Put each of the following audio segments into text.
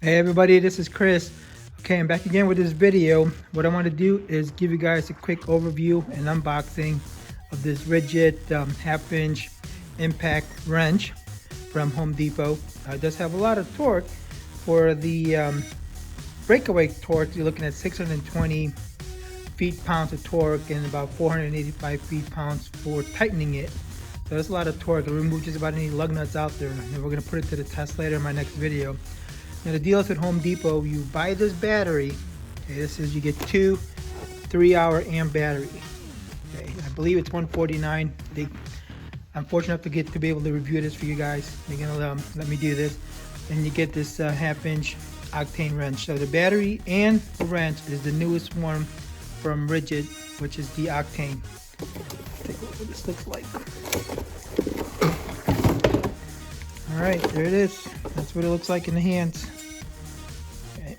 Hey everybody, this is Chris. Okay, I'm back again with this video. What I want to do is give you guys a quick overview and unboxing of this Ridgid half-inch impact wrench from Home Depot. It does have a lot of torque. For the breakaway torque, you're looking at 620 feet-pounds of torque and about 485 feet-pounds for tightening it. So that's a lot of torque. It'll remove just about any lug nuts out there, and we're going to put it to the test later in my next video. Now the deal is at Home Depot, you buy this battery. Okay, this is, you get two 3-hour amp battery. Okay, I believe it's $149. I'm fortunate enough to be able to review this for you guys. They're gonna let me do this, and you get this half-inch Octane wrench. So the battery and the wrench is the newest one from Ridgid, which is the Octane. Take a look what this looks like. All right, there it is. That's what it looks like in the hands. Okay.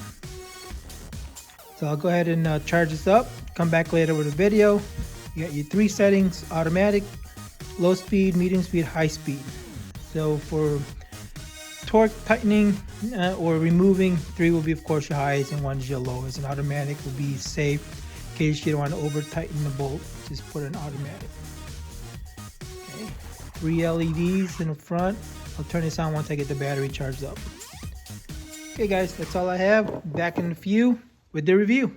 So I'll go ahead and charge this up. Come back later with a video. You got your 3 settings: automatic, low speed, medium speed, high speed. So for torque tightening or removing, 3 will be of course your highest and 1 is your lowest. And automatic will be safe in case you don't want to over tighten the bolt. Just put an automatic. Okay. 3 LEDs in the front. I'll turn this on once I get the battery charged up. Okay guys, that's all I have. Back in a few with the review.